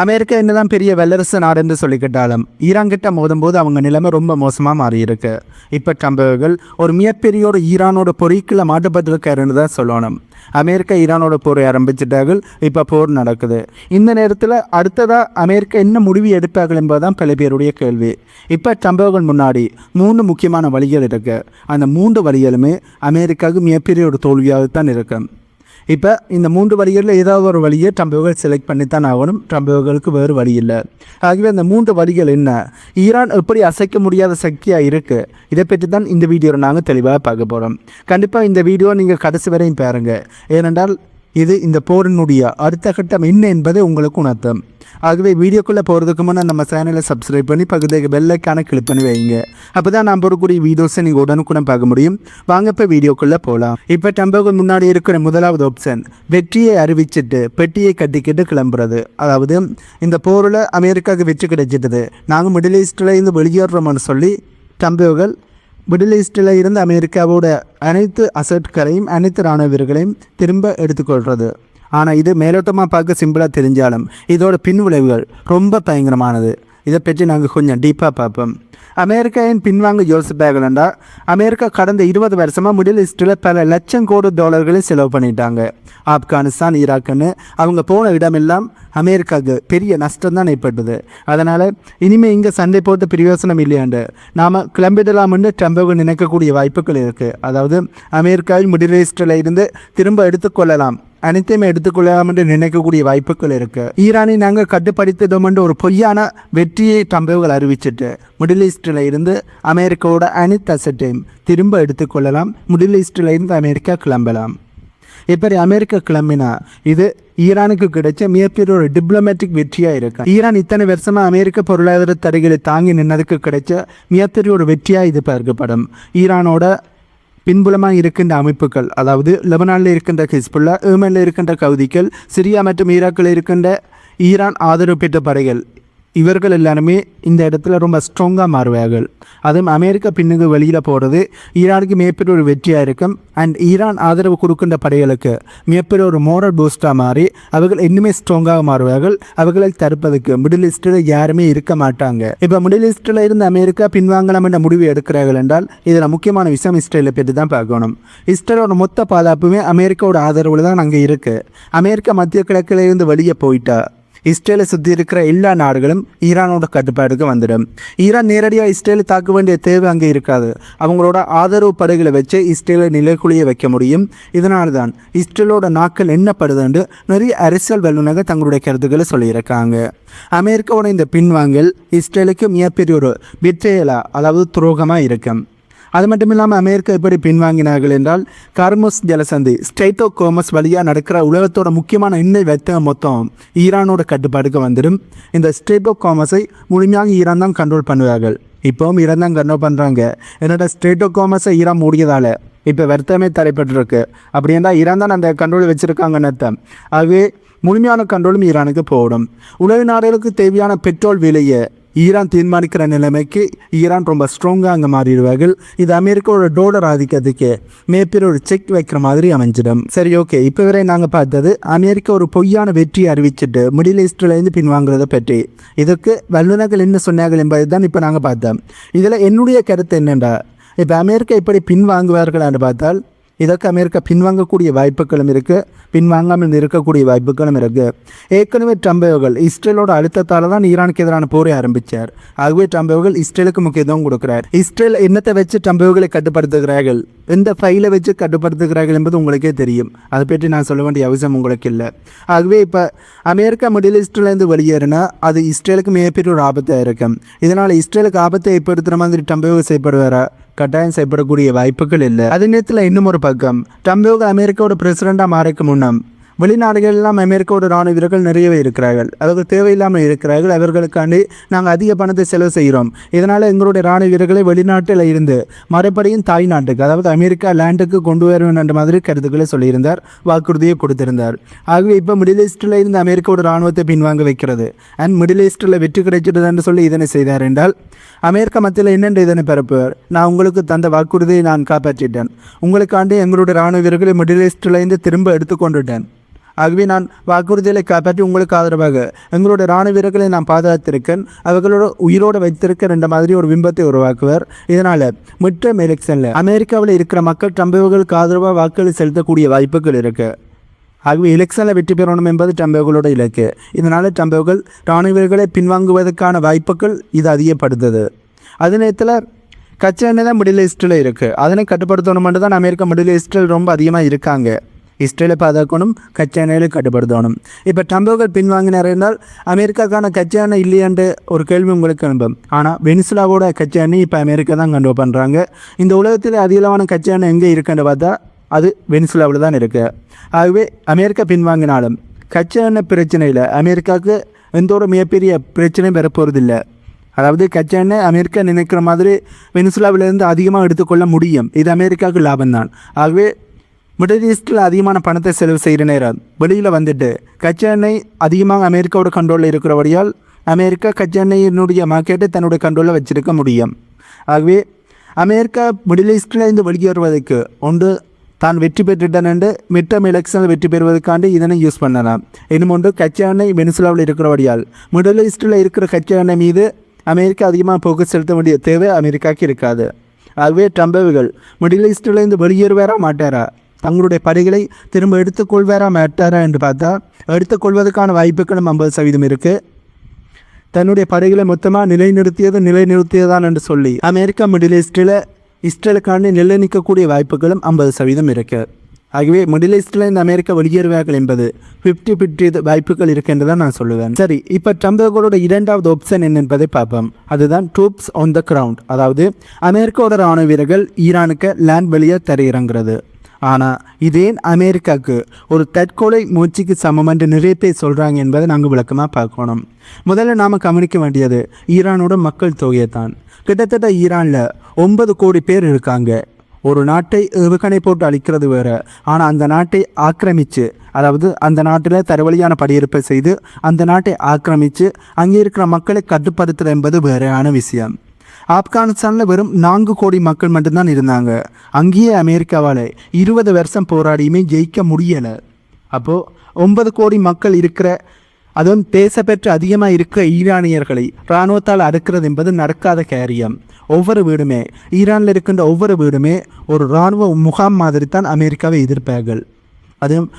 America என்னதான் பெரிய வல்லரசு நாடுன்னு சொல்லிக்கிட்டாலும் ஈரான் கிட்ட மோதும்போது அவங்க நிலைமை ரொம்ப மோசமாக மாறி இருக்கு. இப்போ ட்ரம்ப் அவர்கள் ஒரு மிகப்பெரிய ஒரு ஈரானோட பொறிக்குள்ள மாட்டப்பட்டிருக்காருன்னு தான் சொல்லணும். அமெரிக்கா ஈரானோட போரை ஆரம்பிச்சிட்டார்கள். இப்போ போர் நடக்குது. இந்த நேரத்தில் அடுத்ததாக அமெரிக்கா என்ன முடிவு எடுப்பார்கள் என்பதுதான் பல பேருடைய கேள்வி. இப்போ ட்ரம்ப் அவர்கள் முன்னாடி 3 முக்கியமான வழிகள் இருக்குது. அந்த 3 வழிகளுமே அமெரிக்காவுக்கு மிகப்பெரிய ஒரு தோல்வியாகத்தான் இருக்கு. இப்போ இந்த 3 வழிகளில் ஏதாவது ஒரு வழியை ட்ரம்ப் அவர்கள் செலக்ட் பண்ணித்தான் ஆகணும். ட்ரம்ப் அவர்களுக்கு வேறு வழி இல்லை. ஆகவே அந்த 3 வழிகள் என்ன, ஈரான் எப்படி அசைக்க முடியாத சக்தியாக இருக்குது, இதை பற்றி தான் இந்த வீடியோவில் நாங்கள் தெளிவாக பார்க்க போகிறோம். கண்டிப்பாக இந்த வீடியோ நீங்கள் கடைசி வரையும் பாருங்கள். ஏனென்றால் இது இந்த போரினுடைய அடுத்த கட்டம் என்ன என்பதை உங்களுக்கு உணர்த்தும். ஆகவே வீடியோக்குள்ளே போகிறதுக்கு முன்னே நம்ம சேனலை சப்ஸ்கிரைப் பண்ணி பக்கத்துக்கு பெல் ஐக்கானை கிளிக் பண்ணி வைங்க. அப்போ தான் நான் போடக்கூடிய வீடியோஸை நீங்கள் உடனுக்குடன் பார்க்க முடியும். வாங்க இப்போ வீடியோக்குள்ளே போகலாம். இப்போ ட்ரம்புக்கு முன்னாடி இருக்கிற முதலாவது ஆப்ஷன் வெற்றியை அறிவிச்சிட்டு பெட்டியை கட்டிக்கிட்டு கிளம்புறது. அதாவது இந்த போரில் அமெரிக்காவுக்கு வெற்றி கிடைச்சிட்டது, நாங்கள் மிடில் ஈஸ்டில் இருந்து வெளியேறோம்னு சொல்லி ட்ரம்புகள் மிடில் ஈஸ்டில் இருந்து அமெரிக்காவோட அனைத்து அசட்களையும் அனைத்து இராணுவ வீரர்களையும் திரும்ப எடுத்துக்கொள்வது. ஆனால் இது மேலோட்டமாக பார்க்க சிம்பிளாக தெரிஞ்சாலும் இதோட பின் விளைவுகள் ரொம்ப பயங்கரமானது. இதை பற்றி நாங்கள் கொஞ்சம் டீப்பாக பார்ப்போம். அமெரிக்காவின் பின்வாங்க யோசிப்பார்கள்டா, அமெரிக்கா கடந்த 20 வருஷமாக மிடில் ஈஸ்டில் பல லட்சம் கோடி டாலர்களை செலவு பண்ணிட்டாங்க. ஆப்கானிஸ்தான், ஈராக்குன்னு அவங்க போன இடமெல்லாம் அமெரிக்காவுக்கு பெரிய நஷ்டம் தான் ஏற்பட்டது. அதனால் இனிமேல் இங்கே சண்டை போட்டு பிரயோசனம் இல்லையாண்டு நாம் கிளம்பிடலாம்னு ட்ரம்புக்கு நினைக்கக்கூடிய வாய்ப்புகள் இருக்குது. அதாவது அமெரிக்காவில் மிடில் ஈஸ்டில் இருந்து திரும்ப எடுத்துக்கொள்ளலாம், அனைத்தையுமே எடுத்துக்கொள்ளலாம் என்று நினைக்கக்கூடிய வாய்ப்புகள் இருக்குது. ஈரானை நாங்கள் கட்டுப்படுத்திட்டோம் என்று ஒரு பொய்யான வெற்றியை ட்ரம்புகள் அறிவிச்சிட்டு மிடில் ஈஸ்டில் இருந்து அமெரிக்காவோட அனைத்து அசட்டையும் திரும்ப எடுத்துக்கொள்ளலாம், மிடில் ஈஸ்டில் இருந்து அமெரிக்கா கிளம்பலாம். இப்படி அமெரிக்கா கிளம்பினா இது ஈரானுக்கு கிடைச்ச மிகப்பெரிய ஒரு டிப்ளமேட்டிக் வெற்றியாக இருக்கு. ஈரான் இத்தனை வருஷமாக அமெரிக்க பொருளாதார தடைகளை தாங்கி நின்னதுக்கு கிடைச்ச மிகப்பெரிய ஒரு வெற்றியாக இது பார்க்கப்படும். ஈரானோட பின்புலமாக இருக்கின்ற அமைப்புகள், அதாவது லெபனானில் இருக்கின்ற ஹிஸ்புல்லா, ஏமனில் இருக்கின்ற கவுதிகள், சிரியா மற்றும் ஈராக்கில் இருக்கின்ற ஈரான் ஆதரவு பெற்ற படைகள், இவர்கள் எல்லாருமே இந்த இடத்துல ரொம்ப ஸ்ட்ராங்காக மாறுவார்கள். அதுவும் அமெரிக்கா பின்னுக்கு வெளியில் போகிறது ஈரானுக்கு மிகப்பெரிய ஒரு வெற்றியாக இருக்கும். அண்ட் ஈரான் ஆதரவு கொடுக்கின்ற படைகளுக்கு மிகப்பெரிய ஒரு மோரல் பூஸ்டாக மாறி அவர்கள் இன்னுமே ஸ்ட்ராங்காக மாறுவார்கள். அவர்களை தடுப்பதற்கு மிடில் ஈஸ்டில் யாருமே இருக்க மாட்டாங்க. இப்போ மிடில் ஈஸ்டில் இருந்து அமெரிக்கா பின்வாங்கலாம் என்ற முடிவு எடுக்கிறார்கள் என்றால் இதில் முக்கியமான விஷயம் இஸ்ரேலை பற்றி தான் பார்க்கணும். இஸ்ரேலோட மொத்த பாதுகாப்புமே அமெரிக்காவோட ஆதரவில் தான் அங்கே இருக்குது. அமெரிக்கா மத்திய கிழக்கில் இருந்து வெளியே போயிட்டா இஸ்ரேலை சுற்றி இருக்கிற எல்லா நாடுகளும் ஈரானோட கட்டுப்பாடுக்கு வந்துடும். ஈரான் நேரடியாக இஸ்ரேலை தாக்க வேண்டிய தேவை அங்கே இருக்காது. அவங்களோட ஆதரவு படைகளை வச்சு இஸ்ரேலை நிலைக்குழிய வைக்க முடியும். இதனால தான் இஸ்ரேலோட நாட்கள் என்னப்படுதுன்னு நிறைய அரசியல் வல்லுநர்கள் தங்களுடைய கருத்துக்களை சொல்லியிருக்காங்க. அமெரிக்காவோட இந்த பின்வாங்கல் இஸ்ரேலுக்கு மிகப்பெரிய ஒரு பெட்ரேயலா, அதாவது துரோகமாக இருக்கும். அது மட்டும் இல்லாமல் அமெரிக்கா எப்படி பின்வாங்கினார்கள் என்றால், கார்முஸ் ஜலசந்தி ஸ்ட்ரெய்ட் ஆஃப் ஹார்முஸ் வழியாக நடக்கிற உலகத்தோட முக்கியமான எண்ணெய் வர்த்தகம் மொத்தம் ஈரானோட கட்டுப்பாடுக்கு வந்துடும். இந்த ஸ்ட்ரெய்ட் ஆஃப் ஹார்முஸை முழுமையாக ஈரான் தான் கண்ட்ரோல் பண்ணுவார்கள். இப்போவும் ஈரான் தான் கண்ட்ரோல் பண்ணுறாங்க. என்னோட ஸ்ட்ரெய்ட் ஆஃப் ஹார்முஸை ஈரான் மூடியதால் இப்போ வர்த்தகமே தடைப்பட்டிருக்கு. அப்படி இருந்தால் ஈரான் தான் அந்த கண்ட்ரோல் வச்சுருக்காங்கன்னு அர்த்தம். ஆகவே முழுமையான கண்ட்ரோலும் ஈரானுக்கு போடும். உலக நாடுகளுக்கு தேவையான பெட்ரோல் விலையை ஈரான் தீர்மானிக்கிற நிலைமைக்கு ஈரான் ரொம்ப ஸ்ட்ராங்காக அங்கே மாறிடுவார்கள். இது அமெரிக்காவோட டாலர் ஆதிக்கத்துக்கு மிகப்பெரிய ஒரு செக் வைக்கிற மாதிரி அமைஞ்சிடும். சரி, ஓகே. இப்போ வரை நாங்கள் பார்த்தது அமெரிக்கா ஒரு பொய்யான வெற்றியை அறிவிச்சுட்டு மிடில் ஈஸ்ட்லேருந்து பின்வாங்குறதை பற்றி. இதற்கு வல்லுநர்கள் என்ன சொன்னார்கள் என்பதை தான் இப்போ நாங்கள் பார்த்தோம். இதில் என்னுடைய கருத்து என்னென்றா, இப்போ அமெரிக்கா இப்படி பின்வாங்குவார்களான்னு பார்த்தால் இதற்கு அமெரிக்கா பின்வாங்கக்கூடிய வாய்ப்புகளும் இருக்குது, பின்வாங்காமல் இருக்கக்கூடிய வாய்ப்புகளும் இருக்குது. ஏற்கனவே ட்ரம்ப் அவர்கள் இஸ்ரேலோட அழுத்தத்தால் தான் ஈரானுக்கு எதிரான போரை ஆரம்பித்தார். ஆகவே ட்ரம்ப் அவர்கள் இஸ்ரேலுக்கு முக்கியத்துவம் கொடுக்கிறார். இஸ்ரேல் என்னத்தை வச்சு ட்ரம்ப் அவர்களை கட்டுப்படுத்துகிறார்கள், எந்த ஃபைலை வச்சு கட்டுப்படுத்துகிறார்கள் என்பது உங்களுக்கே தெரியும். அதை பற்றி நான் சொல்ல வேண்டிய அவசியம் உங்களுக்கு இல்லை. ஆகவே இப்போ அமெரிக்கா மிடில் ஈஸ்ட்லேருந்து வெளியேறினா அது இஸ்ரேலுக்கு மிகப்பெரிய ஒரு ஆபத்தாக இருக்கும். இதனால் இஸ்ரேலுக்கு ஆபத்தை ஏற்படுத்துகிற மாதிரி ட்ரம்ப் அவர்கள் செய்யப்படுவாரா? கட்டாயம் செய்யப்படக்கூடிய வாய்ப்புகள் இல்லை. அதே நேரத்தில் இன்னும் ஒரு பக்கம், ட்ரம்ப் அமெரிக்காவோட பிரசிடெண்டாக மாறக்கு முன்னம் வெளிநாடுகளெல்லாம் அமெரிக்காவோட இராணுவ வீரர்கள் நிறையவே இருக்கிறார்கள். அதாவது தேவையில்லாமல் இருக்கிறார்கள். அவர்களுக்காண்டி நாங்கள் அதிக பணத்தை செலவு செய்கிறோம். இதனால் எங்களுடைய இராணுவ வீரர்களை வெளிநாட்டில் இருந்து மறுபடியும் தாய் நாட்டுக்கு, அதாவது அமெரிக்கா லேண்டுக்கு கொண்டு வருவேன் என்ற மாதிரி கருத்துக்களை சொல்லியிருந்தார், வாக்குறுதியை கொடுத்திருந்தார். ஆகவே இப்போ மிடில் ஈஸ்டில் இருந்து அமெரிக்காவோட இராணுவத்தை பின்வாங்க வைக்கிறது அண்ட் மிடில் ஈஸ்டில் வெற்றி கிடைச்சிட்டது என்று சொல்லி இதனை செய்தார் என்றால் அமெரிக்கா மத்தியில் என்னென்று இதனை பரப்புவார்? நான் உங்களுக்கு தந்த வாக்குறுதியை நான் காப்பாற்றிட்டேன், உங்களுக்காண்டி எங்களுடைய இராணுவ வீரர்களை மிடில் ஈஸ்டில் இருந்து திரும்ப எடுத்துக்கொண்டுட்டேன், ஆகவே நான் வாக்குறுதிகளை காப்பாற்றி உங்களுக்கு ஆதரவாக எங்களுடைய இராணுவ வீரர்களை நான் பாதுகாத்திருக்கேன், அவர்களோட உயிரோடு வைத்திருக்கேன் என்ற மாதிரி ஒரு பிம்பத்தை உருவாக்குவார். இதனால் மிட்டம் எலெக்ஷனில் அமெரிக்காவில் இருக்கிற மக்கள் ட்ரம்புகளுக்கு ஆதரவாக வாக்குகளை செலுத்தக்கூடிய வாய்ப்புகள் இருக்குது. ஆகவே எலெக்ஷனில் வெற்றி பெறணும் என்பது ட்ரம்புகளோட இலக்கு. இதனால் ட்ரம்புகள் இராணுவ வீரர்களை பின்வாங்குவதற்கான வாய்ப்புகள் இது அதிகப்படுத்துது. அதே நேரத்தில் கச்சா எண்ணெய் தான் மிடில் ஈஸ்டில் இருக்குது. அதனை கட்டுப்படுத்தணுமென்று தான் அமெரிக்கா மிடில் ஈஸ்டில் ரொம்ப அதிகமாக இருக்காங்க. இஸ்ரேலை பாதுகாக்கணும், கச்சா எண்ணெயில் கட்டுப்படுத்தணும். இப்போ ட்ரம்புகள் பின்வாங்கினார் என்றால் அமெரிக்காக்கான கச்சா எண்ணெய் இல்லையாண்டு ஒரு கேள்வி உங்களுக்கு அனுப்பும். ஆனால் வெனிசுலாவோட கச்சா எண்ணெய் இப்போ அமெரிக்கா தான் கண்டு பண்ணுறாங்க. இந்த உலகத்தில் அதிகமான கச்சா எண்ணெய் எங்கே இருக்குன்னு பார்த்தா அது வெனிசுலாவில் தான் இருக்குது. ஆகவே அமெரிக்கா பின்வாங்கினாலும் கச்சா எண்ணெய் பிரச்சனையில் அமெரிக்காவுக்கு எந்த ஒரு மிகப்பெரிய பிரச்சனையும் வரப்போகிறதில்லை. அதாவது கச்சா எண்ணெய் அமெரிக்கா நினைக்கிற மாதிரி வெனிசுலாவிலேருந்து அதிகமாக எடுத்துக்கொள்ள முடியும். இது அமெரிக்காவுக்கு லாபம்தான். ஆகவே மிடில் ஈஸ்டில் அதிகமான பணத்தை செலவு செய்கிற நேரம் வெளியில் வந்துட்டு கச்சா எண்ணெய் அதிகமாக அமெரிக்காவோட கண்ட்ரோலில் இருக்கிறபடியால் அமெரிக்கா கச்சா எண்ணெயினுடைய மார்க்கெட்டை தன்னுடைய கண்ட்ரோலில் வச்சிருக்க முடியும். ஆகவே அமெரிக்கா மிடில் ஈஸ்டில் இருந்து வெளியேறுவதற்கு ஒன்று தான் வெற்றி பெற்றுட்டான் என்று மிட்டம் எலெக்ஷனில் வெற்றி பெறுவதற்காண்டி இதனை யூஸ் பண்ணலாம். இன்னும் ஒன்று கச்சா எண்ணெய் வெனிசுலாவில் இருக்கிறபடியால் மிடில் ஈஸ்டில் இருக்கிற கச்சா எண்ணெய் மீது அமெரிக்கா அதிகமாக போக்கஸ் செலுத்த வேண்டிய தேவை அமெரிக்காவுக்கு இருக்காது. ஆகவே ட்ரம்புகள் மிடில் ஈஸ்டிலேருந்து வெளியேறுவாரா மாட்டாரா, தங்களுடைய படைகளை திரும்ப எடுத்துக்கொள்வாரா மாட்டாரா என்று பார்த்தா எடுத்துக்கொள்வதற்கான வாய்ப்புகளும் 50% இருக்குது. தன்னுடைய படைகளை மொத்தமாக நிலைநிறுத்தியதான் என்று சொல்லி அமெரிக்கா மிடில் ஈஸ்டில் இஸ்ரேலுக்காண்டி நிலைநிற்கக்கூடிய வாய்ப்புகளும் 50% இருக்குது. ஆகவே மிடில் ஈஸ்டில் இந்த அமெரிக்கா வெளியேறுவார்கள் என்பது 50-50 வாய்ப்புகள் இருக்கின்றதை நான் சொல்லுவேன். சரி, இப்போ ட்ரம்புகளோட இரண்டாவது ஆப்ஷன் என்ன என்பதை பார்ப்போம். அதுதான் ட்ரூப்ஸ் ஆன் த கிரவுண்ட். அதாவது அமெரிக்காவோட இராணுவ வீரர்கள் ஈரானுக்கு லேண்ட் வெளியே தரையிறங்கிறது. ஆனால் இதேன் அமெரிக்காவுக்கு ஒரு தற்கொலை முயற்சிக்கு சமம் என்று நிறைய பேர் சொல்கிறாங்க என்பதை நாங்கள் விளக்கமாக பார்க்கணும். முதல்ல நாம் கவனிக்க வேண்டியது ஈரானோட மக்கள் தொகையை தான். கிட்டத்தட்ட ஈரானில் 9 கோடி பேர் இருக்காங்க. ஒரு நாட்டை ஏவுகணை போட்டு அழிக்கிறது வேறு, ஆனால் அந்த நாட்டை ஆக்கிரமித்து, அதாவது அந்த நாட்டில் தரவழியான படியிருப்பை செய்து அந்த நாட்டை ஆக்கிரமித்து அங்கே இருக்கிற மக்களை கட்டுப்படுத்துறது என்பது வேறையான விஷயம். ஆப்கானிஸ்தானில் வெறும் 4 கோடி மக்கள் மட்டும்தான் இருந்தாங்க. அங்கேயே அமெரிக்காவால் 20 வருஷம் போராடியுமே ஜெயிக்க முடியலை. அப்போது 9 கோடி மக்கள் இருக்கிற, அதுவும் தேசப்பற்று அதிகமாக இருக்கிற ஈரானியர்களை இராணுவத்தால் அடக்கிறது என்பது நடக்காத காரியம். ஒவ்வொரு வீடுமே, ஈரானில் இருக்கின்ற ஒவ்வொரு வீடுமே ஒரு இராணுவ முகாம் மாதிரி தான் அமெரிக்காவை எதிர்ப்பார்கள். அதுவும்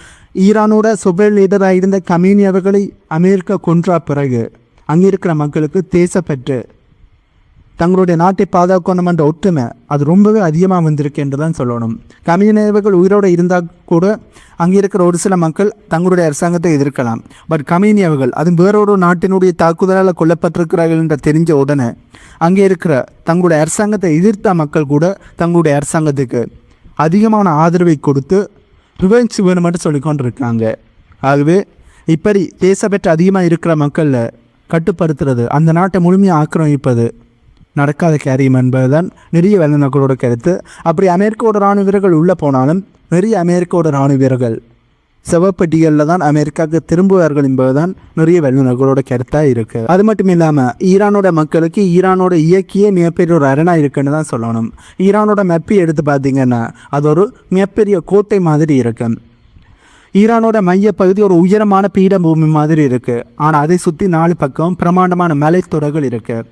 ஈரானோட சுபேல் லீடராக இருந்த கமீனி அவர்களை அமெரிக்கா கொன்றா பிறகு அங்கே இருக்கிற மக்களுக்கு தேசப்பற்று, தங்களுடைய நாட்டை பாதுகாக்கணும் என்ற ஒற்றுமை அது ரொம்பவே அதிகமாக வந்திருக்கு என்று தான் சொல்லணும். கம்யூனிஸ்டுகள் உயிரோடு இருந்தால் கூட அங்கே இருக்கிற ஒரு சில மக்கள் தங்களுடைய அரசாங்கத்தை எதிர்க்கலாம். பட் கம்யூனிஸ்டுகள் அது வேறொரு நாட்டினுடைய தாக்குதலால் கொல்லப்பட்டிருக்கிறார்கள் என்று தெரிஞ்ச உடனே அங்கே இருக்கிற தங்களுடைய அரசாங்கத்தை எதிர்த்த மக்கள் கூட தங்களுடைய அரசாங்கத்துக்கு அதிகமான ஆதரவை கொடுத்து ரிவெஞ்ச் வேணுமென்று சொல்லிக்கொண்டிருக்காங்க. ஆகவே இப்படி தேசப்பற்று அதிகமாக இருக்கிற மக்களில் கட்டுப்படுத்துறது, அந்த நாட்டை முழுமையாக ஆக்கிரமிப்பது நடக்காத காரியம் என்பதுதான் நிறைய வல்லுநர்களோட கருத்து. அப்படி அமெரிக்காவோட இராணுவ வீரர்கள் உள்ளே போனாலும் நிறைய அமெரிக்காவோட இராணுவ வீரர்கள் செவப்பட்டிகளில் தான் அமெரிக்காவுக்கு திரும்புவார்கள் என்பதுதான் நிறைய வல்லுநர்களோட கருத்தாக இருக்குது. அது மட்டும் இல்லாமல் ஈரானோட மக்களுக்கு ஈரானோட இயக்கிய மிகப்பெரிய ஒரு அரணா இருக்குன்னு தான் சொல்லணும். ஈரானோட மெப்பி எடுத்து பார்த்திங்கன்னா அது ஒரு மிகப்பெரிய கோட்டை மாதிரி இருக்கு. ஈரானோட மையப்பகுதி ஒரு உயரமான பீடபூமி மாதிரி இருக்குது. ஆனால் அதை சுற்றி 4 பக்கம் பிரமாண்டமான மலைத்தொடர்கள் இருக்குது.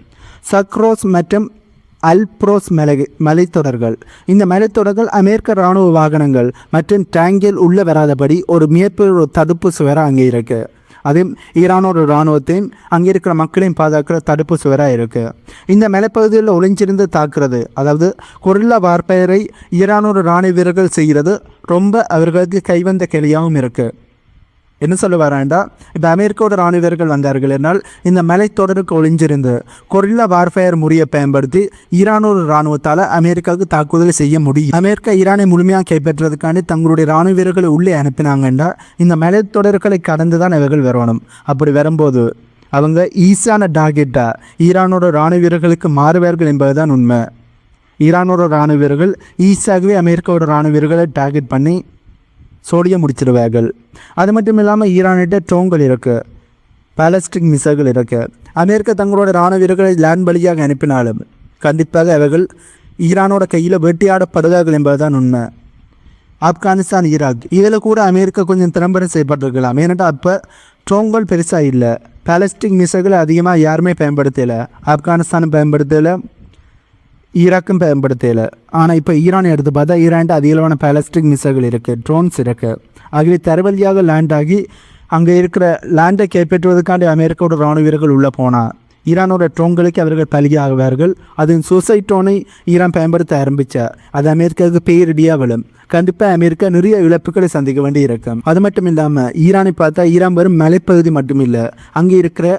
சக்ரோஸ் மற்றும் அல்ப்ரோஸ் மலைத்தொடர்கள். இந்த மலைத்தொடர்கள் அமெரிக்க இராணுவ வாகனங்கள் மற்றும் டேங்கில் உள்ளே வராதபடி ஒரு மிகப்பெரிய ஒரு தடுப்பு சுவராக அங்கே இருக்குது. அதே ஈரானோட இராணுவத்தையும் அங்கே இருக்கிற மக்களையும் பாதுகாக்கிற தடுப்பு சுவராக இருக்குது. இந்த மலைப்பகுதியில் ஒளிஞ்சிருந்து தாக்குறது, அதாவது கொரில்லா வார்பேரை ஈரானோட இராணுவ வீரர்கள் செய்கிறது ரொம்ப அவர்களுக்கு கைவந்த கேலியாகவும் இருக்குது. என்ன சொல்ல வராண்டா, இப்போ அமெரிக்காவோட இராணுவ வீரர்கள் வந்தார்கள் என்றால் இந்த மலைத்தொடருக்கு ஒளிஞ்சிருந்து கொரில்லா வார்ஃபேர் முறையை பயன்படுத்தி ஈரானோட இராணுவத்தால் அமெரிக்காவுக்கு தாக்குதல் செய்ய முடியும். அமெரிக்கா ஈரானை முழுமையாக கைப்பற்றுறதுக்காண்டி தங்களுடைய இராணுவ வீரர்களை உள்ளே அனுப்பினாங்கன்னா இந்த மலைத்தொடர்களை கடந்து தான் இவர்கள் வரணும். அப்படி வரும்போது அவங்க ஈஸியான டார்கெட்டாக ஈரானோட இராணுவ வீரர்களுக்கு மாறுவார்கள் என்பதுதான் உண்மை. ஈரானோட இராணுவ வீரர்கள் ஈஸியாகவே அமெரிக்காவோட இராணுவ வீரர்களை டார்கெட் பண்ணி சோடியம் முடிச்சிடுவார்கள். அது மட்டும் இல்லாமல் ஈரானிட்ட ட்ரோன்கள் இருக்குது, பாலஸ்டிக் மிசைல்கள் இருக்குது. அமெரிக்கா தங்களோட இராணுவ வீரர்களை லேண்ட் வழியாக அனுப்பினாலும் கண்டிப்பாக அவர்கள் ஈரானோட கையில் வேட்டையாடப்படுவார்கள் என்பதுதான் உண்மை. ஆப்கானிஸ்தான், ஈராக் இதில் கூட அமெரிக்கா கொஞ்சம் திறம்பட செய்யப்பட்டிருக்கலாம். ஏன்னாட்டா அப்போ ட்ரோன்கள் பெருசாக இல்லை, பாலஸ்டிக் மிசைல்களை அதிகமாக யாருமே பயன்படுத்தலை, ஆப்கானிஸ்தானும் பயன்படுத்தலை, ஈராக்கும் பயன்படுத்தலை. ஆனால் இப்போ ஈரான் எடுத்து பார்த்தா ஈரான்ட்டு அதிகளவான பாலஸ்டிக் மிசைல்கள் இருக்குது, ட்ரோன்ஸ் இருக்குது. ஆகவே தரவழியாக லேண்ட் ஆகி அங்கே இருக்கிற லேண்டை கைப்பற்றுவதற்காண்டி அமெரிக்காவோட இராணுவ வீரர்கள் உள்ளே போனால் ஈரானோட ட்ரோன்களுக்கு அவர்கள் பலியாகுவார்கள். அதன் சூசைட் ட்ரோனை ஈரான் பயன்படுத்த ஆரம்பித்தா அது அமெரிக்காவுக்கு பேரிடியாக விழும். கண்டிப்பாக அமெரிக்கா நிறைய இழப்புகளை சந்திக்க வேண்டி இருக்கும். அது மட்டும் இல்லாமல் ஈரானை பார்த்தா ஈரான் வெறும் மலைப்பகுதி மட்டும் இல்லை, அங்கே இருக்கிற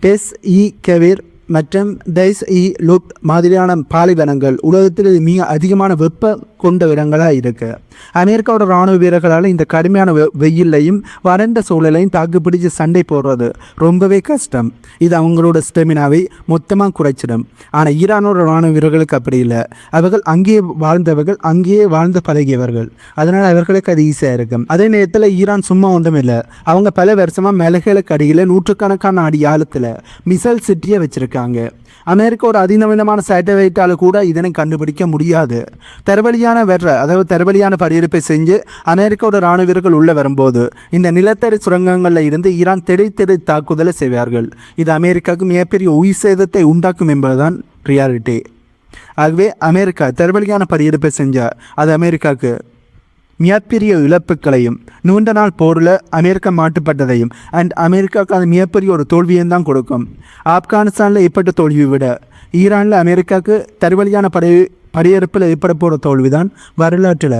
டெஸ் இ கெவிர் மற்றும் டைஸ் இ லுட் மாதிரியான பாலைவனங்கள் உலகத்தில் மிக அதிகமான வெப்ப கொண்ட இடங்களாக இருக்குது. அமெரிக்காவோட இராணுவ வீரர்களால் இந்த கடுமையான வெயிலையும் வறண்ட சூழலையும் தாக்குப்பிடிச்சு சண்டை போடுறது ரொம்பவே கஷ்டம். இது அவங்களோட ஸ்டெமினாவை மொத்தமாக குறைச்சிடும். ஆனால் ஈரானோட இராணுவ வீரர்களுக்கு அப்படி இல்லை. அவர்கள் அங்கேயே வாழ்ந்தவர்கள், அங்கேயே வாழ்ந்து பழகியவர்கள். அதனால் அவர்களுக்கு அது ஈஸியாக இருக்கும். அதே நேரத்தில் ஈரான் சும்மா ஒன்றும் இல்லை, அவங்க பல வருஷமாக மேலகளுக்கு அடியில் நூற்றுக்கணக்கான அடி ஆழத்தில் மிசைல் சிட்டியை வச்சுருக்காங்க. அமெரிக்கா ஒரு அதிநவீனமான சேட்டலைட்டால் கூட இதனை கண்டுபிடிக்க முடியாது. தரவழியான படையெடுப்பை செஞ்சு அமெரிக்காவோட இராணுவ வீரர்கள் உள்ளே வரும்போது இந்த நிலத்தடி சுரங்கங்களில் இருந்து ஈரான் திடீர் தாக்குதலை செய்வார்கள். இது அமெரிக்காவுக்கு மிகப்பெரிய உயிர் சேதத்தை உண்டாக்கும் என்பதுதான் ரியாலிட்டி. ஆகவே அமெரிக்கா தரவழியான படையெடுப்பை செஞ்சால் அது அமெரிக்காவுக்கு மிகப்பெரிய இழப்புகளையும் நீண்ட நாள் போரில் அமெரிக்கா மாட்டுப்பட்டதையும் அமெரிக்காவுக்கு அது மிகப்பெரிய ஒரு தோல்வியும் தான் கொடுக்கும். ஆப்கானிஸ்தானில் ஏற்பட்ட தோல்வியை விட ஈரானில் அமெரிக்காவுக்கு தருவழியான படையெடுப்பில் ஏற்பட போகிற தோல்வி தான் வரலாற்றில்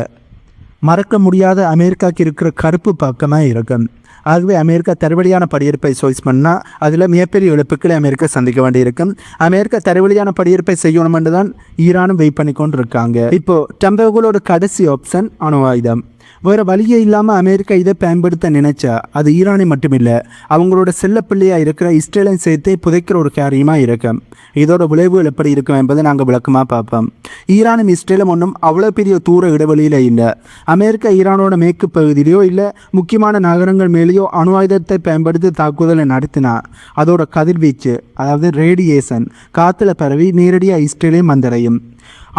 மறக்க முடியாத அமெரிக்காவுக்கு இருக்கிற கருப்பு பக்கமாக இருக்கும். ஆகவே அமெரிக்கா தருவழியான படையெடுப்பை சாய்ஸ் பண்ணால் அதில் மிகப்பெரிய இழப்புக்களை அமெரிக்கா சந்திக்க வேண்டியிருக்கும். அமெரிக்கா தருவழியான படையெடுப்பை செய்யணுமென்று தான் ஈரானும் வெயிட் பண்ணி கொண்டு இருக்காங்க. இப்போது ட்ரம்போட கடைசி ஆப்ஷன் அணு ஆயுதம். வேறு வழியே இல்லாமல் அமெரிக்கா இதை பயன்படுத்த நினைச்சா அது ஈரானை மட்டுமில்லை, அவங்களோட செல்லப்பிள்ளையாக இருக்கிற இஸ்ரேலையும் சேர்த்தே புதைக்கிற ஒரு காரியமாக இருக்கும். இதோட விளைவுகள் எப்படி இருக்கும் என்பதை நாங்கள் விளக்கமாக பார்ப்போம். ஈரானும் இஸ்ரேலும் ஒன்றும் அவ்வளோ பெரிய தூர இடைவெளியில் இல்லை. அமெரிக்கா ஈரானோட மேற்கு பகுதியிலையோ இல்லை முக்கியமான நகரங்கள் மேலேயோ அணு ஆயுதத்தை பயன்படுத்தி தாக்குதலை நடத்தினா அதோட கதிர்வீச்சு, அதாவது ரேடியேஷன் காற்றுல பரவி நேரடியாக இஸ்ரேலையும் வந்தடையும்.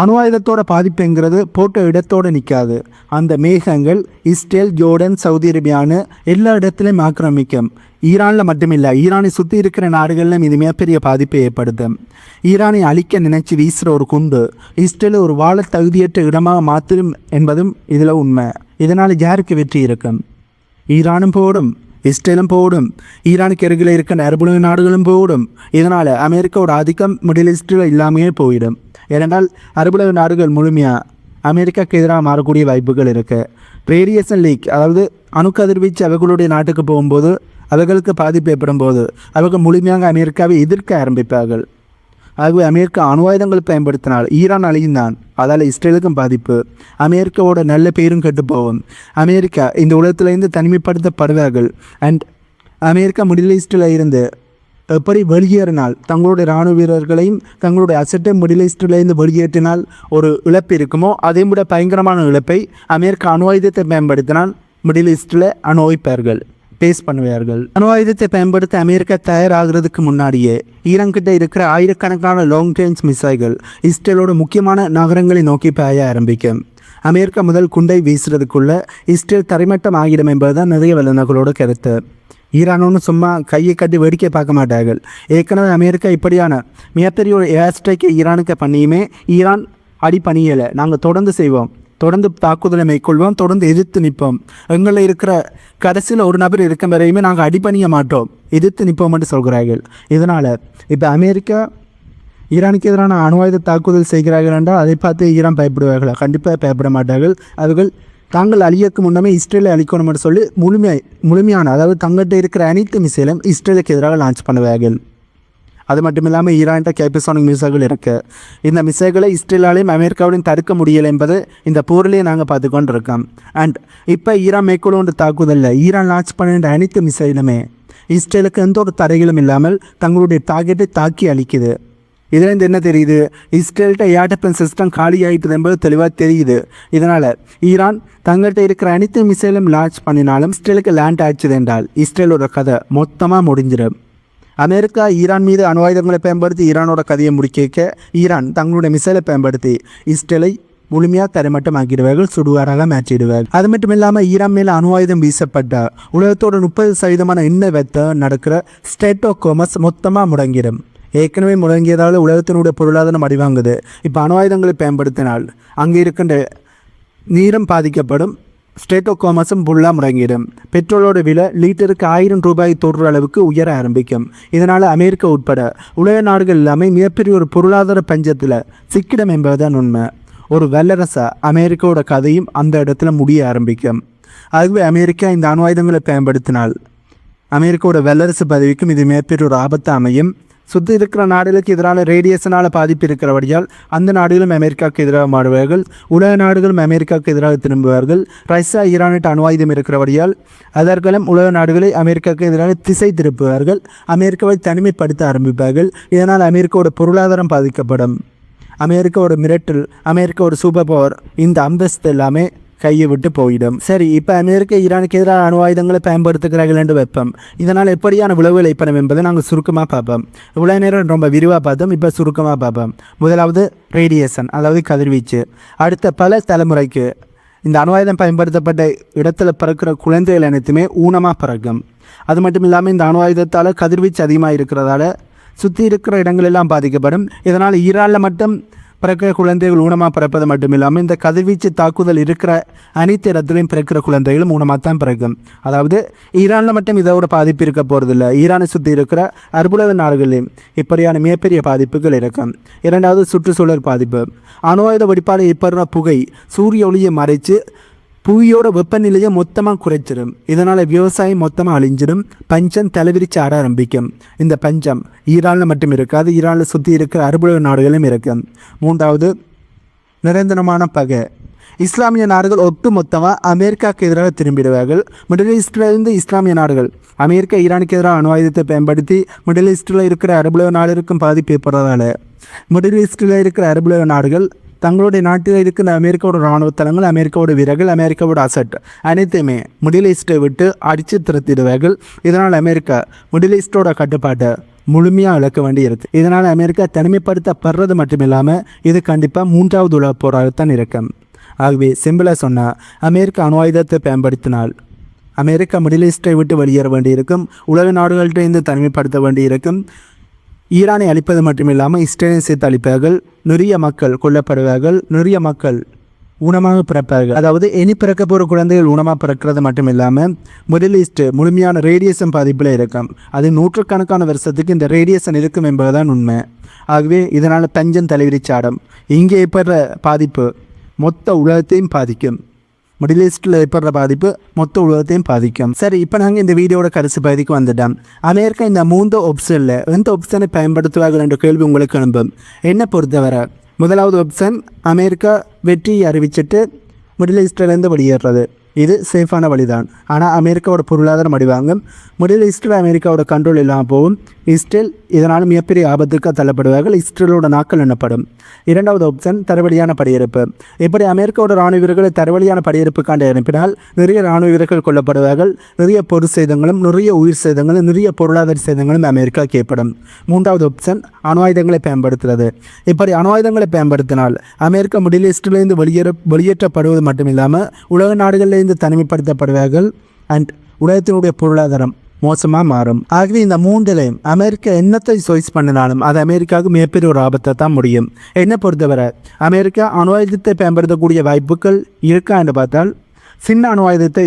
அணு ஆயுதத்தோட பாதிப்புங்கிறது போட்ட இடத்தோடு நிற்காது. அந்த மேகங்கள் இஸ்ரேல், ஜோர்டன், சவுதி அரேபியான்னு எல்லா இடத்துலையும் ஆக்கிரமிக்கும். ஈரானில் மட்டுமில்லை, ஈரானை சுற்றி இருக்கிற நாடுகளிலும் இது மிகப்பெரிய பாதிப்பை ஏற்படுத்தும். ஈரானை அழிக்க நினைச்சு வீசுகிற ஒரு குண்டு இஸ்ரேலை ஒரு வாழ தகுதியற்ற இடமாக மாற்றும் என்பதும் இதில் உண்மை. இதனால் யாருக்கு வெற்றி இருக்கும்? ஈரானும் போடும், இஸ்ரேலும் போடும், ஈரானுக்கு அருகில் இருக்கிற அரபு நாடுகளும் போடும். இதனால் அமெரிக்காவோட ஆதிக்கம் மிடில் ஈஸ்டில் இல்லாமையே போயிடும். ஏனென்றால் அரபுலக நாடுகள் முழுமையாக அமெரிக்காவுக்கு எதிராக மாறக்கூடிய வாய்ப்புகள் இருக்குது. ரேடியேஷன் லீக், அதாவது அணுக்கதிர்வீச்சு அவர்களுடைய நாட்டுக்கு போகும்போது அவர்களுக்கு பாதிப்பு ஏற்படும் போது அவர்கள் முழுமையாக அமெரிக்காவை எதிர்க்க ஆரம்பிப்பார்கள். ஆகவே அமெரிக்கா அணு ஆயுதங்கள் பயன்படுத்தினால் ஈரான் அழிந்தான், அதால் இஸ்ரேலுக்கும் பாதிப்பு, அமெரிக்காவோட நல்ல பேரும் கெட்டு போகும். அமெரிக்கா இந்த உலகத்திலிருந்து தனிமைப்படுத்தப்படுவார்கள். அமெரிக்கா மிடில் ஈஸ்டில் இருந்து எப்படி வெளியேறினால் தங்களுடைய இராணுவ வீரர்களையும் தங்களுடைய அசட்டை மிடில் ஈஸ்டிலிருந்து வெளியேற்றினால் ஒரு இழப்பு இருக்குமோ அதே விட பயங்கரமான இழப்பை அமெரிக்கா அணு ஆயுதத்தை பயன்படுத்தினால் மிடில் ஈஸ்டில் அனுபவிப்பார்கள், பேஸ் பண்ணுவார்கள். அணு ஆயுதத்தை பயன்படுத்த அமெரிக்கா தயாராகிறதுக்கு முன்னாடியே ஈரான்கிட்ட இருக்கிற ஆயிரக்கணக்கான லாங் ரேஞ்ச் மிசைல்கள் இஸ்ரேலோட முக்கியமான நகரங்களை நோக்கி பாய ஆரம்பிக்கும். அமெரிக்கா முதல் குண்டை வீசுறதுக்குள்ள இஸ்ரேல் தரைமட்டம் ஆகிடும் என்பதுதான் நிறைய வல்லுநர்களோட கருத்து. ஈரானோன்னு சும்மா கையை கட்டி வேடிக்கை பார்க்க மாட்டார்கள். ஏற்கனவே அமெரிக்கா இப்படியான மிகப்பெரிய ஒரு ஏர் ஸ்ட்ரைக்கை ஈரானுக்கு பண்ணியுமே ஈரான் அடி பணியலை. நாங்கள் தொடர்ந்து செய்வோம், தொடர்ந்து தாக்குதலை மேற்கொள்வோம், தொடர்ந்து எதிர்த்து நிற்போம், எங்களில் இருக்கிற கடைசியில் ஒரு நபர் இருக்கும் வரையுமே நாங்கள் அடிப்பணிய மாட்டோம், எதிர்த்து நிற்போம் என்று சொல்கிறார்கள். இதனால் இப்போ அமெரிக்கா ஈரானுக்கு எதிரான அணு ஆயுத தாக்குதல் செய்கிறார்கள் என்றால் அதை பார்த்து ஈரான் பயப்படுவார்கள்? கண்டிப்பாக பயப்பட மாட்டார்கள். அவர்கள் தாங்கள் அழியக்கு முன்னமே இஸ்ரேலை அழிக்கணும் என்று சொல்லி முழுமையான, அதாவது தங்கிட்ட இருக்கிற அனைத்து மிசைலும் இஸ்ரேலுக்கு எதிராக லான்ச் பண்ணுவார்கள். அது மட்டும் இல்லாமல் ஈரான்கிட்ட கேபிசானிக் மிசைல்கள் இருக்குது. இந்த மிசைல்களை இஸ்ரேலாலையும் அமெரிக்காவிலையும் தடுக்க முடியலை என்பது இந்த போரிலேயே நாங்கள் பார்த்து கொண்டு இருக்கோம். இப்போ ஈரான் மேற்கொள்ளும் தாக்குதலில் ஈரான் லான்ச் பண்ணுற அனைத்து மிசைலுமே இஸ்ரேலுக்கு எந்த ஒரு தடைகளும் இல்லாமல் தங்களுடைய டார்கெட்டை தாக்கி அளிக்குது. இதுலேருந்து என்ன தெரியுது? இஸ்ரேல்கிட்ட ஏர் டிஃபென்ஸ் சிஸ்டம் காலி ஆகிட்டது என்பது தெளிவாக தெரியுது. இதனால் ஈரான் தங்கள்கிட்ட இருக்கிற அனைத்து மிசைலும் லான்ச் பண்ணினாலும் இஸ்ரேலுக்கு லேண்ட் ஆயிடுச்சு என்றால் இஸ்ரேலோட கதை மொத்தமாக முடிஞ்சிடும். அமெரிக்கா ஈரான் மீது அணு ஆயுதங்களை பயன்படுத்தி ஈரானோட கதையை முடிக்க ஈரான் தங்களுடைய மிசைலை பயன்படுத்தி இஸ்ரேலை முழுமையாக தரைமட்டமாக்கிடுவார்கள், சுடுவாராக மாற்றிடுவார்கள். அது மட்டும் இல்லாமல் ஈரான் மேலே அணு ஆயுதம் வீசப்பட்ட உலகத்தோட 30% எண்ணெய் வெத்த நடக்கிற ஸ்டேட் ஆஃப் காமர்ஸ் மொத்தமாக முடங்கிடும். ஏற்கனவே முடங்கியதால் உலகத்தினுடைய பொருளாதாரம் அடிவாங்குது. இப்போ அணு ஆயுதங்களை பயன்படுத்தினால் அங்கே இருக்கின்ற நீரும் பாதிக்கப்படும், ஸ்டேட் ஆஃப் காமர்ஸும் ஃபுல்லாக முடங்கிடும். பெட்ரோலோட விலை லிட்டருக்கு 1000 ரூபாய் தொடுற அளவுக்கு உயர ஆரம்பிக்கும். இதனால் அமெரிக்கா உட்பட உலக நாடுகள் எல்லாமே மிகப்பெரிய ஒரு பொருளாதார பஞ்சத்தில் சிக்கிடம் என்பதுதான் உண்மை. ஒரு வல்லரசா அமெரிக்காவோட கதையும் அந்த இடத்துல முடிய ஆரம்பிக்கும். ஆகவே அமெரிக்கா இந்த அணு ஆயுதங்களை பயன்படுத்தினால் அமெரிக்காவோட வல்லரசு பதவிக்கும் இது மிகப்பெரிய ஒரு ஆபத்து அமையும். சுற்றி இருக்கிற நாடுகளுக்கு எதிரான ரேடியேஷனால் பாதிப்பு இருக்கிறபடியால் அந்த நாடுகளும் அமெரிக்காவுக்கு எதிராக மாறுவார்கள், உலக நாடுகளும் அமெரிக்காவுக்கு எதிராக திரும்புவார்கள். ரஷ்யா ஈரானிட்ட அணு ஆயுதம் இருக்கிறபடியால் அதற்களும் உலக நாடுகளை அமெரிக்காவுக்கு எதிராக திசை திருப்புவார்கள், அமெரிக்காவை தனிமைப்படுத்த ஆரம்பிப்பார்கள். இதனால் அமெரிக்காவோட பொருளாதாரம் பாதிக்கப்படும். அமெரிக்காவோட மிரட்டல், அமெரிக்காவோட சூப்பர் பவர், இந்த அந்தஸ்து எல்லாமே கையை விட்டு போயிடும். சரி, இப்போ அமெரிக்கா ஈரானுக்கு எதிரான அணு ஆயுதங்களை பயன்படுத்துகிறார்கள் என்று வைப்போம். இதனால் எப்படியான விளைவுகள் ஏற்படும் என்பதை நாங்கள் சுருக்கமாக பார்ப்போம். இவ்வளோ நேரம் ரொம்ப விரிவாக பார்த்தோம், இப்போ சுருக்கமாக பார்ப்போம். முதலாவது ரேடியேஷன், அதாவது கதிர்வீச்சு. அடுத்த பல தலைமுறைக்கு இந்த அணு ஆயுதம் பயன்படுத்தப்பட்ட இடத்துல பிறக்கிற குழந்தைகள் அனைத்துமே ஊனமாக பிறக்கும். அது மட்டும் இல்லாமல் இந்த அணு ஆயுதத்தால் கதிர்வீச்சு அதிகமாக இருக்கிறதால சுற்றி இருக்கிற இடங்கள் எல்லாம் பாதிக்கப்படும். இதனால் ஈரானில் மட்டும் பிறக்கிற குழந்தைகள் ஊனமாக பிறப்பது மட்டும் இல்லாமல் இந்த கதிர்வீச்சு தாக்குதல் இருக்கிற அனைத்து இடத்துலையும் பிறக்கிற குழந்தைகளும் ஊனமாக தான் பிறக்கும். அதாவது ஈரானில் மட்டும் இதோட பாதிப்பு இருக்க போகிறதில்ல, ஈரானை சுற்றி இருக்கிற அரபுலக நாடுகளிலும் இப்படியான மிகப்பெரிய பாதிப்புகள் இருக்கும். இரண்டாவது சுற்றுச்சூழல் பாதிப்பு. அணு ஆயுத வெடிப்பால் ஏற்படுற புகை சூரிய ஒளியை மறைச்சு புவியோட வெப்பநிலையை மொத்தமாக குறைச்சிடும். இதனால் விவசாயம் மொத்தமாக அழிஞ்சிடும், பஞ்சம் தலைவிரிச்சு ஆட ஆரம்பிக்கும். இந்த பஞ்சம் ஈரானில் மட்டும் இருக்காது, ஈரானில் சுற்றி இருக்கிற அரபுலக நாடுகளும் இருக்கும். மூன்றாவது நிரந்தரமான பகை. இஸ்லாமிய நாடுகள் ஒட்டு மொத்தமாக அமெரிக்காவுக்கு எதிராக திரும்பிடுவார்கள். மிடில் ஈஸ்டிலிருந்து இஸ்லாமிய நாடுகள் அமெரிக்கா ஈரானுக்கு எதிராக அணு ஆயுதத்தை பயன்படுத்தி மிடில் ஈஸ்டில் இருக்கிற அரபுலக நாடுகளுக்கும் பாதிப்பு ஏற்படுறதால மிடில் ஈஸ்டில் இருக்கிற அரபுலக நாடுகள் தங்களுடைய நாட்டில் இருக்கிற அமெரிக்காவோட இராணுவ தளங்கள், அமெரிக்காவோட வீரர்கள், அமெரிக்காவோட அசட் அனைத்தையுமே மிடில் ஈஸ்ட்டை விட்டு அடித்து திறத்திடுவார்கள். இதனால் அமெரிக்கா மிடில் ஈஸ்டோட கட்டுப்பாட்டை முழுமையாக இழக்க வேண்டி இருக்குது. இதனால் அமெரிக்கா தனிமைப்படுத்தப்படுறது மட்டும் இல்லாமல் இது கண்டிப்பாக 3வது உலக போராகத்தான் இருக்கும். ஆகவே சிம்பிளாக சொன்னால் அமெரிக்கா அணு ஆயுதத்தை பயன்படுத்தினால் அமெரிக்கா மிடில் ஈஸ்ட்டை விட்டு வெளியேற வேண்டியிருக்கும், உலக நாடுகள்கிட்ட இருந்து தனிமைப்படுத்த வேண்டியிருக்கும். ஈரானை அழிப்பது மட்டுமில்லாமல் இஸ்ரேலை சேர்த்து அழிப்பார்கள், நிறைய மக்கள் கொல்லப்படுவார்கள், நிறைய மக்கள் ஊனமாக பிறப்பார்கள். அதாவது இனி பிறக்க போகிற குழந்தைகள் ஊனமாக பிறக்கிறது மட்டும் இல்லாமல் மிடில் ஈஸ்ட் முழுமையான ரேடியேஷன் பாதிப்பில் இருக்கும். அது நூற்றுக்கணக்கான வருஷத்துக்கு இந்த ரேடியேஷன் இருக்கும் என்பதுதான் உண்மை. ஆகவே இதனால் பஞ்சம் தலைவிரிச்சாடும். இங்கே ஏற்படுற பாதிப்பு மொத்த உலகத்தையும் பாதிக்கும். மிடில் ஈஸ்ட்டில் ஏற்படுற பாதிப்பு மொத்த உலகத்தையும் பாதிக்கும். சரி, இப்போ நாங்கள் இந்த வீடியோட கடைசி பகுதிக்கு வந்துட்டோம். அமெரிக்கா இந்த 3 ஆப்ஷனில் எந்த ஆப்ஷனை பயன்படுத்துவார்கள் என்ற கேள்வி உங்களுக்கு அனுப்பும். என்னை பொறுத்தவரை முதலாவது ஆப்ஷன் அமெரிக்கா வெற்றியை அறிவிச்சிட்டு மிடில் ஈஸ்டிலேருந்து வெளியேறது. இது சேஃபான வழிதான். ஆனால் அமெரிக்காவோட பொருளாதாரம் அடிவாங்கும். மிடில் ஈஸ்டில் அமெரிக்காவோட கண்ட்ரோல் இல்லாமல் போகும். இஸ்ரேல் இதனால் மிகப்பெரிய ஆபத்துக்கு தள்ளப்படுவார்கள். இஸ்ரேலோட நாக்கள் எண்ணப்படும். இரண்டாவது ஆப்ஷன் தரவழியான படையெடுப்பு. இப்படி அமெரிக்காவோட இராணுவ வீரர்களை தரவழியான படையெடுப்புக்காண்டி அனுப்பினால் நிறைய இராணுவ வீரர்கள் கொல்லப்படுவார்கள், நிறைய பொருள் சேதங்களும், நிறைய உயிர் சேதங்களும், நிறைய பொருளாதார சேதங்களும் அமெரிக்காவுக்கு ஏற்படும். மூன்றாவது ஆப்ஷன் அணு ஆயுதங்களை பயன்படுத்துறது. இப்படி அணு ஆயுதங்களை பயன்படுத்தினால் அமெரிக்கா மிடில் ஈஸ்டிலிருந்து வெளியேற்றப்படுவது மட்டும் இல்லாமல் உலக நாடுகளில் தனிமைப்படுத்தப்படுவார்கள் அண்ட் உலகத்தினுடைய பொருளாதாரம் மோசமாக மாறும். ஆகவே இந்த 3லையும் அமெரிக்கா என்னத்தை சாய்ஸ் பண்ணினாலும் அது அமெரிக்காவுக்கு மிகப்பெரிய ஒரு ஆபத்தை தான் முடியும். என்னை பொறுத்தவரை அமெரிக்கா அணு ஆயுதத்தை பயன்படுத்தக்கூடிய வாய்ப்புகள் இருக்கா என்று பார்த்தால் சின்ன அணு ஆயுதத்தை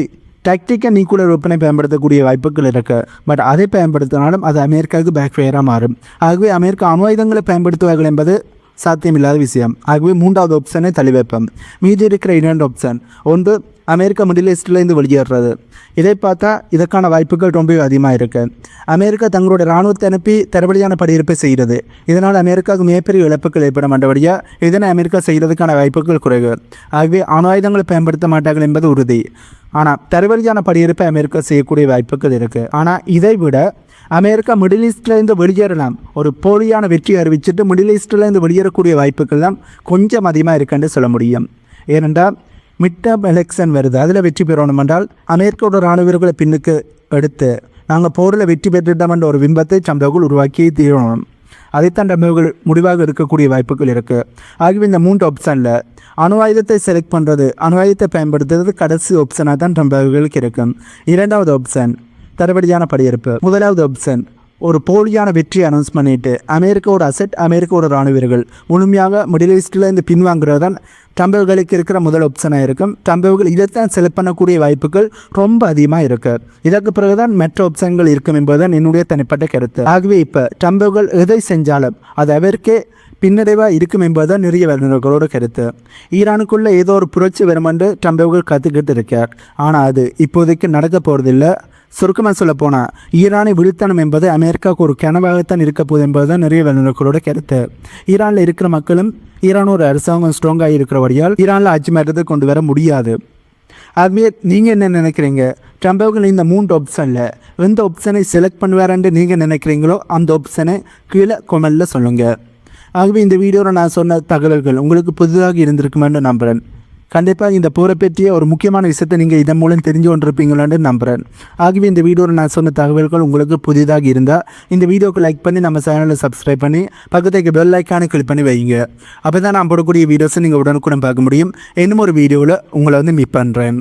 டாக்டிக்கல் நியூக்ளியர் வெப்பனை பயன்படுத்தக்கூடிய வாய்ப்புகள் இருக்கு. பட் அதை பயன்படுத்தினாலும் அது அமெரிக்காவுக்கு பேக்ஃபயராக மாறும். ஆகவே அமெரிக்கா அணு ஆயுதங்களை பயன்படுத்துவார்கள் என்பது சாத்தியமில்லாத விஷயம். ஆகவே 3வது ஆப்ஷனை தள்ளி வைப்போம். மீதி இருக்கிற 2 ஆப்ஷன், ஒன்று அமெரிக்கா மிடில் ஈஸ்ட்லேருந்து வெளியேறது. இதை பார்த்தா இதற்கான வாய்ப்புகள் ரொம்ப அதிகமாக இருக்குது. அமெரிக்கா தங்களுடைய இராணுவத்தை அனுப்பி தரவழியான படையெடுப்பை செய்கிறது. இதனால் அமெரிக்காவுக்கு மிகப்பெரிய இழப்புகள் ஏற்பட மாட்டபடியாக இதனை அமெரிக்கா செய்கிறதுக்கான வாய்ப்புகள் குறைவு. ஆகவே அணு ஆயுதங்களை பயன்படுத்த மாட்டார்கள் என்பது உறுதி. ஆனால் தரவழியான படையெடுப்பை அமெரிக்கா செய்யக்கூடிய வாய்ப்புகள் இருக்குது. ஆனால் இதை விட அமெரிக்கா மிடில் ஈஸ்ட்லேருந்து வெளியேறலாம். ஒரு போலியான வெற்றி அறிவிச்சுட்டு மிடில் ஈஸ்ட்லேருந்து வெளியேறக்கூடிய வாய்ப்புகள் தான் கொஞ்சம் அதிகமாக இருக்குன்னு சொல்ல முடியும். ஏனென்றால் மிட்-டர்ம் எலெக்ஷன் வருது, அதில் வெற்றி பெறணும் என்றால் அமெரிக்காவோட இராணுவ வீரர்களை பின்னுக்கு எடுத்து நாங்கள் போரில் வெற்றி பெற்றுட்டோம் என்ற ஒரு பிம்பத்தை சம்பவங்கள் உருவாக்கி தீரணும். அதைத்தான் ட்ரம்பர்கள் முடிவாக இருக்கக்கூடிய வாய்ப்புகள் இருக்குது. ஆகவே இந்த 3 ஆப்ஷனில் அணு ஆயுதத்தை செலக்ட் பண்ணுறது, அணு ஆயுதத்தை பயன்படுத்துறது கடைசி ஆப்ஷனாக தான் ட்ரம்பர்களுக்கு இருக்கும். 2வது ஆப்ஷன் தரவடியான படையெடுப்பு. 1வது ஆப்ஷன் ஒரு போலியான வெற்றி அனௌன்ஸ் பண்ணிட்டு அமெரிக்காவோட அசெட், அமெரிக்காவோட இராணுவ வீரர்கள் முழுமையாக மிடில் ஈஸ்டில் இருந்து பின்வாங்குறது தான் ட்ரம்பர்களுக்கு இருக்கிற முதல் ஆப்ஷனாக இருக்கும். ட்ரம்பர்கள் இதைத்தான் செலக்ட் பண்ணக்கூடிய வாய்ப்புகள் ரொம்ப அதிகமாக இருக்குது. இதற்கு பிறகுதான் மற்ற ஆப்ஷன்கள் இருக்கும் என்பதுதான் என்னுடைய தனிப்பட்ட கருத்து. ஆகவே இப்போ ட்ரம்பர்கள் எதை செஞ்சாலும் அது அவருக்கே பின்னடைவாக இருக்கும் என்பதுதான் நிறைய வல்லுநர்களோட கருத்து. ஈரானுக்குள்ளே ஏதோ ஒரு புரட்சி வருமென்று ட்ரம்பர்கள் கற்றுக்கிட்டு இருக்கார். ஆனால் அது இப்போதைக்கு நடக்க போகிறதில்லை. சுருக்கமாக சொல்ல போனால் ஈரானை வீழ்த்தணும் என்பது அமெரிக்காவுக்கு ஒரு கனவாகத்தான் இருக்க போகுது என்பதுதான் நிறைய வல்லுநர்களோட கருத்து. ஈரானில் இருக்கிற மக்களும் ஈரானோட அரசாங்கம் ஸ்ட்ராங்காக இருக்கிறபடியால் ஈரானில் ஆட்சி மாற்றத்தை கொண்டு வர முடியாது. அதுவே நீங்கள் என்ன நினைக்கிறீங்க? ட்ரம்பர்கள் இந்த 3 ஆப்ஷனில் எந்த ஆப்ஷனை செலக்ட் பண்ணுவாருன்னு நீங்கள் நினைக்கிறீங்களோ அந்த ஆப்ஷனை கீழே கொமெண்டில் சொல்லுங்கள். ஆகவே இந்த வீடியோவில் நான் சொன்ன தகவல்கள் உங்களுக்கு புதிதாக இருந்திருக்குமென்னு நம்புகிறேன். கண்டிப்பாக இந்த போரை பற்றிய ஒரு முக்கியமான விஷயத்தை நீங்கள் இதன் மூலம் தெரிஞ்சு கொண்டிருப்பீங்களான்னு நம்புகிறேன். ஆகவே இந்த வீடியோவில் நான் சொன்ன தகவல்கள் உங்களுக்கு புதிதாக இருந்தால் இந்த வீடியோக்கு லைக் பண்ணி நம்ம சேனலை சப்ஸ்கிரைப் பண்ணி பக்கத்துக்கு பெல் ஐக்கானை கிளிக் பண்ணி வைங்க. அப்போ தான் நான் போடக்கூடிய வீடியோஸை நீங்கள் உடனுக்குடன் பார்க்க முடியும். இன்னும் ஒரு வீடியோவில் உங்களை மீட் பண்ணுறேன்.